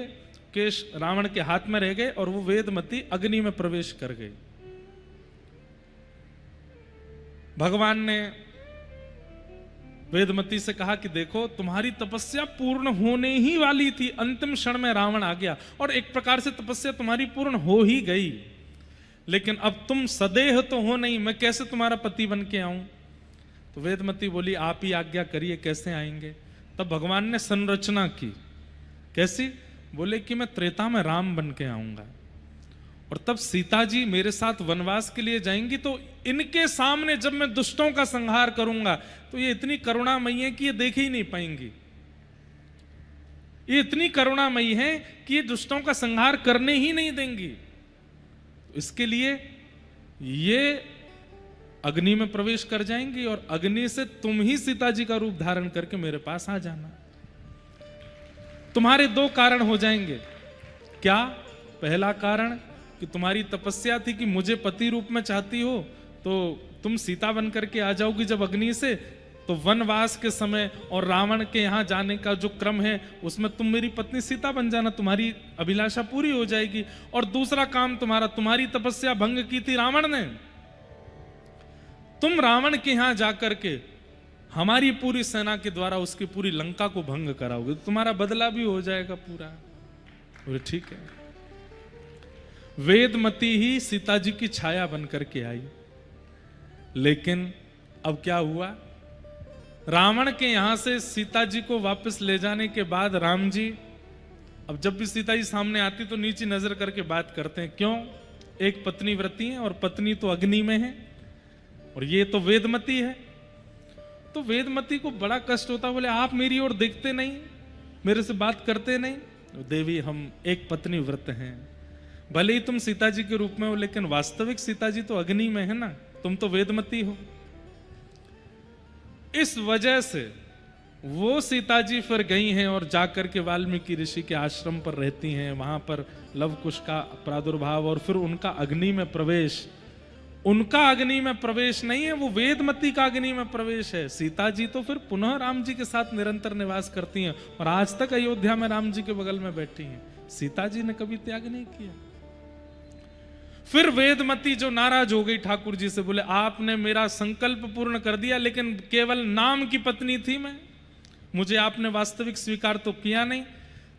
केश रावण के हाथ में रह गए और वो वेदमती अग्नि में प्रवेश कर गई। भगवान ने वेदमती से कहा कि देखो तुम्हारी तपस्या पूर्ण होने ही वाली थी, अंतिम क्षण में रावण आ गया और एक प्रकार से तपस्या तुम्हारी पूर्ण हो ही गई, लेकिन अब तुम सदेह तो हो नहीं, मैं कैसे तुम्हारा पति बन के आऊं? तो वेदमती बोली आप ही आज्ञा करिए, कैसे आएंगे? तब भगवान ने संरचना की। कैसी? बोले कि मैं त्रेता में राम बन के आऊंगा और तब सीता जी मेरे साथ वनवास के लिए जाएंगी, तो इनके सामने जब मैं दुष्टों का संहार करूंगा तो ये इतनी करुणामयी है कि ये देख ही नहीं पाएंगी। ये इतनी करुणामयी है कि ये दुष्टों का संहार करने ही नहीं देंगी। इसके लिए ये अग्नि में प्रवेश कर जाएंगी और अग्नि से तुम ही सीता जी का रूप धारण करके मेरे पास आ जाना। तुम्हारे दो कारण हो जाएंगे। क्या? पहला कारण कि तुम्हारी तपस्या थी कि मुझे पति रूप में चाहती हो, तो तुम सीता बन करके आ जाओगी जब अग्नि से, तो वनवास के समय और रावण के यहां जाने का जो क्रम है उसमें तुम मेरी पत्नी सीता बन जाना, तुम्हारी अभिलाषा पूरी हो जाएगी। और दूसरा काम तुम्हारा, तुम्हारी तपस्या भंग की थी रावण ने, तुम रावण के यहां जाकर के हमारी पूरी सेना के द्वारा उसकी पूरी लंका को भंग कराओगे, तुम्हारा बदला भी हो जाएगा पूरा। बोले ठीक है। वेदमती ही सीता जी की छाया बन करके आई, लेकिन अब क्या हुआ? रावण के यहां से सीता जी को वापस ले जाने के बाद राम जी, अब जब भी सीता जी सामने आती तो नीचे नजर करके बात करते हैं। क्यों? एक पत्नी व्रती है और पत्नी तो अग्नि में है और ये तो वेदमती है। तो वेदमती को बड़ा कष्ट होता, बोले आप मेरी ओर देखते नहीं, मेरे से बात करते नहीं। देवी हम एक पत्नी व्रत हैं, भले ही तुम सीता जी के रूप में हो लेकिन वास्तविक सीता जी तो अग्नि में है ना, तुम तो वेदमती हो। इस वजह से वो सीता जी फिर गई हैं और जाकर के वाल्मीकि ऋषि के आश्रम पर रहती हैं। वहां पर लवकुश का प्रादुर्भाव और फिर उनका अग्नि में प्रवेश, उनका अग्नि में प्रवेश नहीं है, वो वेदमती का अग्नि में प्रवेश है। सीता जी तो फिर पुनः राम जी के साथ निरंतर निवास करती हैं और आज तक अयोध्या में राम जी के बगल में बैठी हैं। सीता जी ने कभी त्याग नहीं किया। फिर वेदमती जो नाराज हो गई ठाकुर जी से, बोले आपने मेरा संकल्प पूर्ण कर दिया लेकिन केवल नाम की पत्नी थी मैं, मुझे आपने वास्तविक स्वीकार तो किया नहीं।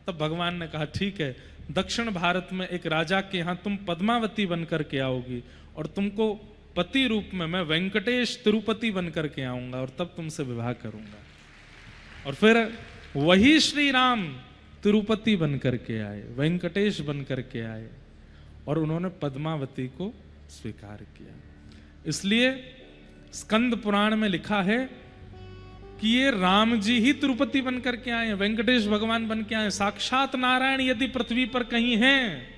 तब भगवान ने कहा ठीक है, दक्षिण भारत में एक राजा के यहां तुम पद्मावती बन करके आओगी और तुमको पति रूप में मैं वेंकटेश तिरुपति बन करके आऊंगा और तब तुमसे विवाह करूंगा। और फिर वही श्री राम तिरुपति बन करके आए, वेंकटेश बन करके आए और उन्होंने पद्मावती को स्वीकार किया। इसलिए स्कंद पुराण में लिखा है कि ये राम जी ही तिरुपति बन करके आए, वेंकटेश भगवान बन के आए। साक्षात नारायण यदि पृथ्वी पर कहीं हैं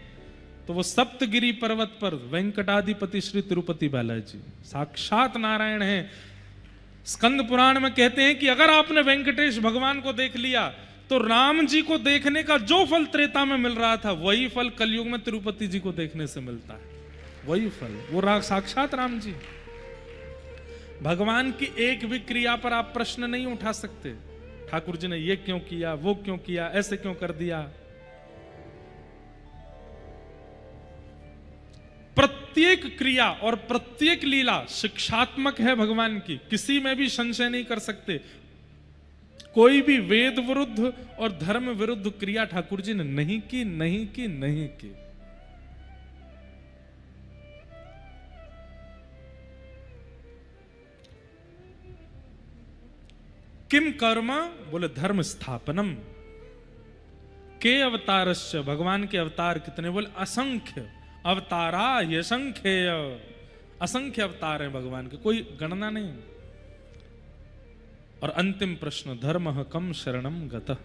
तो वो सप्तगिरी पर्वत पर वेंकटाधिपति श्री तिरुपति बालाजी साक्षात नारायण हैं। स्कंद पुराण में कहते हैं कि अगर आपने वेंकटेश भगवान को देख लिया तो राम जी को देखने का जो फल त्रेता में मिल रहा था वही फल कलयुग में तिरुपति जी को देखने से मिलता है, वही फल। वो साक्षात राम जी। भगवान की एक भी क्रिया पर आप प्रश्न नहीं उठा सकते, ठाकुर जी ने ये क्यों किया, वो क्यों किया, ऐसे क्यों कर दिया। प्रत्येक क्रिया और प्रत्येक लीला शिक्षात्मक है भगवान की, किसी में भी संशय नहीं कर सकते। कोई भी वेद विरुद्ध और धर्म विरुद्ध क्रिया ठाकुर जी ने नहीं की, नहीं की, नहीं की। किम कर्म? बोले धर्म स्थापनम। के अवतारश्च, भगवान के अवतार कितने? बोले असंख्य अवतारा यशंख्य, असंख्य अवतार हैं भगवान के, कोई गणना नहीं। और अंतिम प्रश्न, धर्म कम शरणम गतः,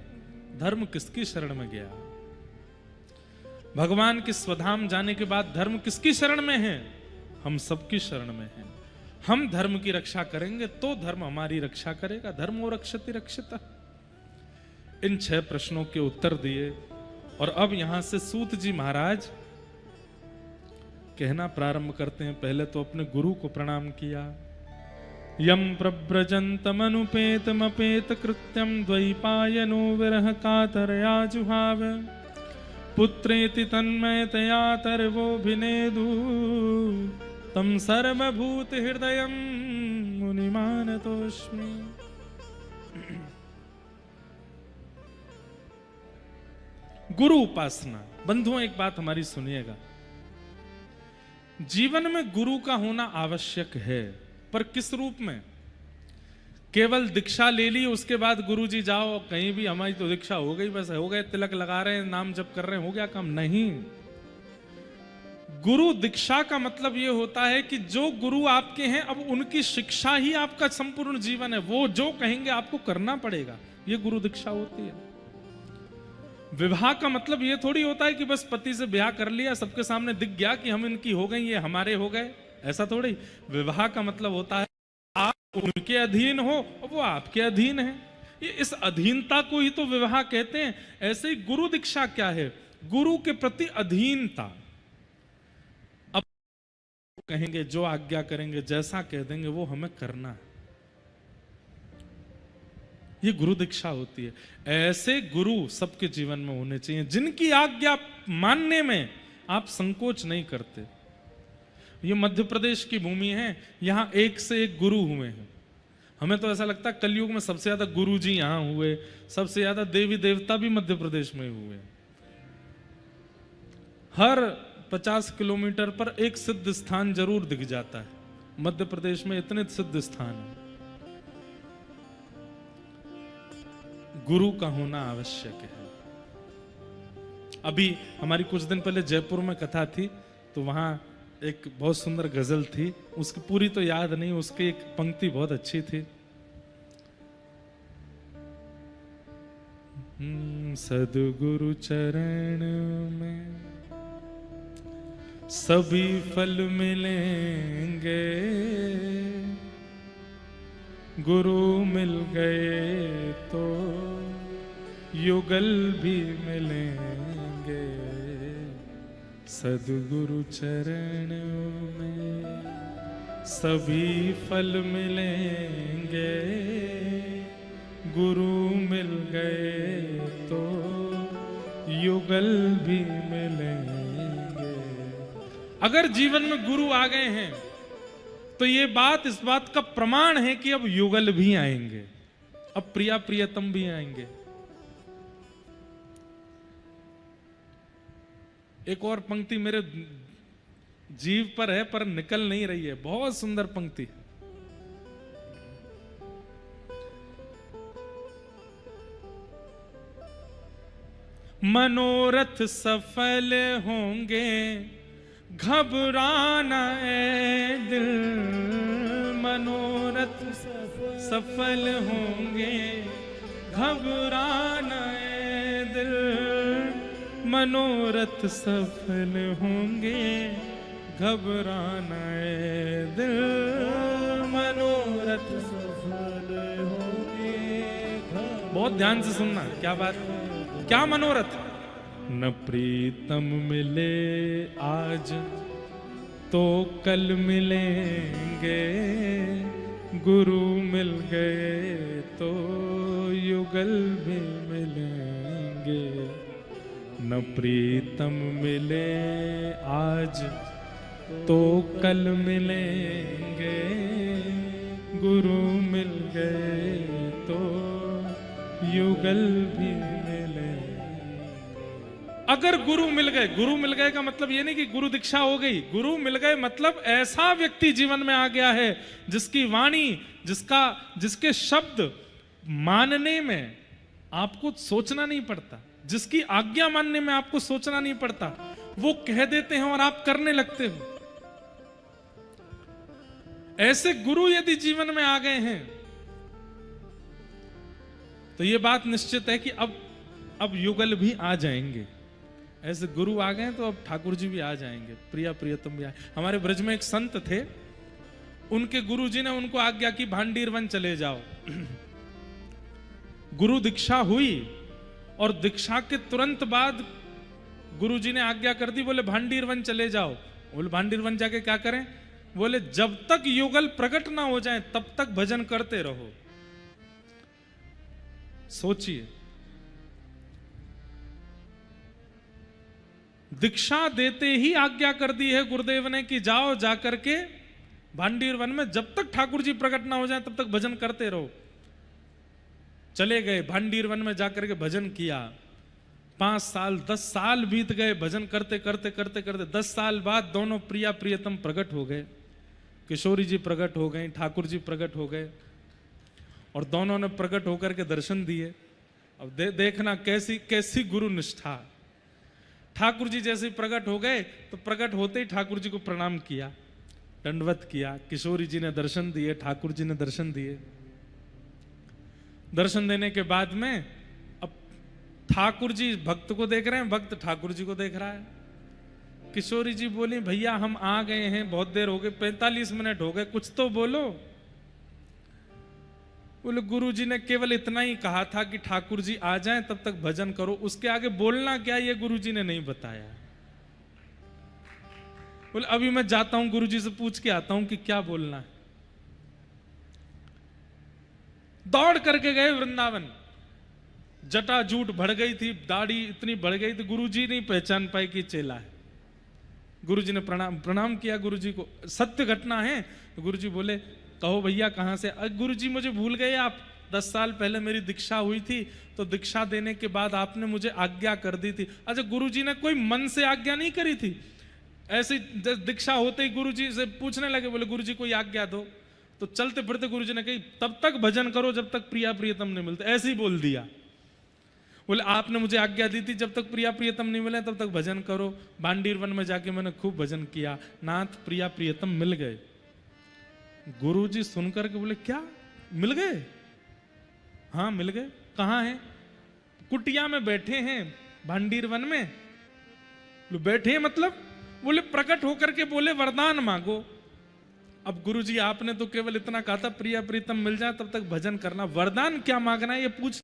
धर्म किसकी शरण में गया? भगवान के स्वधाम जाने के बाद धर्म किसकी शरण में है? हम सबकी शरण में है। हम धर्म की रक्षा करेंगे तो धर्म हमारी रक्षा करेगा। धर्मो रक्षति रक्षितः। इन 6 प्रश्नों के उत्तर दिए और अब यहां से सूत जी महाराज कहना प्रारंभ करते हैं। पहले तो अपने गुरु को प्रणाम किया। यम प्रव्रजन्तमनुपेतमपेत कृत्यम द्वैपायनो विरह कातरया जुहाव पुत्रेति तन्मयतया तर्वोभिनेदु तम सर्वभूत हृदयम अभिमानतोऽस्मि। गुरु उपासना। बंधुओं, एक बात हमारी सुनिएगा, जीवन में गुरु का होना आवश्यक है, पर किस रूप में? केवल दीक्षा ले ली, उसके बाद गुरु जी जाओ कहीं भी, हमारी तो दीक्षा हो गई, बस हो गए, तिलक लगा रहे हैं, नाम जप कर रहे हैं, हो गया काम? नहीं। गुरु दीक्षा का मतलब यह होता है कि जो गुरु आपके हैं, अब उनकी शिक्षा ही आपका संपूर्ण जीवन है, वो जो कहेंगे आपको करना पड़ेगा, ये गुरु दीक्षा होती है। विवाह का मतलब ये थोड़ी होता है कि बस पति से ब्याह कर लिया, सबके सामने दिख गया कि हम इनकी हो गई, ये हमारे हो गए, ऐसा थोड़ी। विवाह का मतलब होता है आप उनके अधीन हो और वो आपके अधीन है, ये इस अधीनता को ही तो विवाह कहते हैं। ऐसे ही गुरु दीक्षा क्या है? गुरु के प्रति अधीनता। अब कहेंगे, जो आज्ञा करेंगे, जैसा कह देंगे वो हमें करना है, ये गुरु दीक्षा होती है। ऐसे गुरु सबके जीवन में होने चाहिए, जिनकी आज्ञा मानने में आप संकोच नहीं करते। ये मध्य प्रदेश की भूमि है, यहां एक से एक गुरु हुए हैं। हमें तो ऐसा लगता है कलयुग में सबसे ज्यादा गुरु जी यहां हुए, सबसे ज्यादा देवी देवता भी मध्य प्रदेश में हुए। हर 50 किलोमीटर पर एक सिद्ध स्थान जरूर दिख जाता है। मध्य प्रदेश में इतने सिद्ध स्थान हैं। गुरु का होना आवश्यक है। अभी हमारी कुछ दिन पहले जयपुर में कथा थी, तो वहां एक बहुत सुंदर गजल थी, उसकी पूरी तो याद नहीं, उसकी एक पंक्ति बहुत अच्छी थी। सद्गुरु चरण में सभी फल मिलेंगे, गुरु मिल गए तो युगल भी मिलेंगे। सद्गुरु चरण में सभी फल मिलेंगे, गुरु मिल गए तो युगल भी मिलेंगे। अगर जीवन में गुरु आ गए हैं तो ये बात, इस बात का प्रमाण है कि अब युगल भी आएंगे, अब प्रिया प्रियतम भी आएंगे। एक और पंक्ति मेरे जीव पर है, पर निकल नहीं रही है, बहुत सुंदर पंक्ति। मनोरथ सफल होंगे, घबराना ए दिल। मनोरथ सफल होंगे, घबराना ए दिल। मनोरथ सफल होंगे, घबराना ए दिल। मनोरथ सफल होंगे। बहुत ध्यान से सुनना, क्या बात, क्या मनोरथ? न प्रीतम मिले आज तो कल मिलेंगे, गुरु मिल गए तो युगल भी मिलेंगे। न प्रीतम मिले आज तो कल मिलेंगे, गुरु मिल गए तो युगल भी मिलेंगे। अगर गुरु मिल गए, गुरु मिल गए का मतलब ये नहीं कि गुरु दीक्षा हो गई, गुरु मिल गए मतलब ऐसा व्यक्ति जीवन में आ गया है जिसकी वाणी, जिसके शब्द मानने में आपको सोचना नहीं पड़ता, जिसकी आज्ञा मानने में आपको सोचना नहीं पड़ता, वो कह देते हैं और आप करने लगते हो। ऐसे गुरु यदि जीवन में आ गए हैं तो ये बात निश्चित है कि अब युगल भी आ जाएंगे। ऐसे गुरु आ गए तो अब ठाकुर जी भी आ जाएंगे, प्रिया प्रियतम भी आए। हमारे ब्रज में एक संत थे, उनके गुरु जी ने उनको आज्ञा की भांडीर वन चले जाओ। गुरु दीक्षा हुई और दीक्षा के तुरंत बाद गुरु जी ने आज्ञा कर दी, बोले भांडीर वन चले जाओ। बोले भांडीर वन जाके क्या करें? बोले जब तक युगल प्रकट ना हो जाए तब तक भजन करते रहो। सोचिए, दीक्षा देते ही आज्ञा कर दी है गुरुदेव ने कि जाओ, जाकर के भांडीर वन में जब तक ठाकुर जी प्रकट ना हो जाए तब तक भजन करते रहो। चले गए भांडीर वन में जाकर के भजन किया। 5 साल 10 साल बीत गए भजन करते करते करते करते। 10 साल बाद दोनों प्रिया प्रियतम प्रकट हो गए। किशोरी जी प्रकट हो गई, ठाकुर जी प्रकट हो गए और दोनों ने प्रकट होकर के दर्शन दिए। अब देखना कैसी कैसी गुरु निष्ठा। ठाकुर जी जैसे प्रकट हो गए तो प्रकट होते ही ठाकुर जी को प्रणाम किया, दंडवत किया। किशोरी जी ने दर्शन दिए, ठाकुर जी ने दर्शन दिए। दर्शन देने के बाद में अब ठाकुर जी भक्त को देख रहे हैं, भक्त ठाकुर जी को देख रहा है। किशोरी जी बोली, भैया हम आ गए हैं, बहुत देर हो गई, 45 मिनट हो गए, कुछ तो बोलो। बोले गुरु जी ने केवल इतना ही कहा था कि ठाकुर जी आ जाएं तब तक भजन करो, उसके आगे बोलना क्या ये गुरु जी ने नहीं बताया। बोले अभी मैं जाता हूं, गुरु जी से पूछ के आता हूं कि क्या बोलना है। दौड़ करके गए वृंदावन। जटा जूट बढ़ गई थी, दाढ़ी इतनी बढ़ गई थी, गुरु जी नहीं पहचान पाए कि चेला है। गुरु जी ने प्रणाम किया गुरु जी को, सत्य घटना है। तो गुरु जी बोले कहो भैया कहां से। गुरु जी मुझे भूल गए आप, 10 साल पहले मेरी दीक्षा हुई थी, तो दीक्षा देने के बाद आपने मुझे आज्ञा कर दी थी। अच्छा, गुरु जी ने कोई मन से आज्ञा नहीं करी थी, ऐसी दीक्षा होते ही गुरु जी से पूछने लगे, बोले गुरु जी कोई आज्ञा दो। तो चलते फिरते गुरु जी ने कही तब तक भजन करो जब तक प्रिया प्रियतम नहीं मिलते, ऐसे ही बोल दिया। बोले आपने मुझे आज्ञा दी थी जब तक प्रिया प्रियतम नहीं मिले तब तक भजन करो। भांडीर वन में जाके मैंने खूब भजन किया, नाथ प्रिया प्रियतम मिल गए। गुरु जी सुनकर के बोले क्या मिल गए? हाँ मिल गए। कहाँ हैं? कुटिया में बैठे हैं भांडीर वन में। बैठे हैं मतलब? बोले प्रकट होकर के बोले वरदान मांगो। अब गुरु जी आपने तो केवल इतना कहा था प्रिया प्रीतम मिल जाए तब तक भजन करना, वरदान क्या मांगना है ये पूछ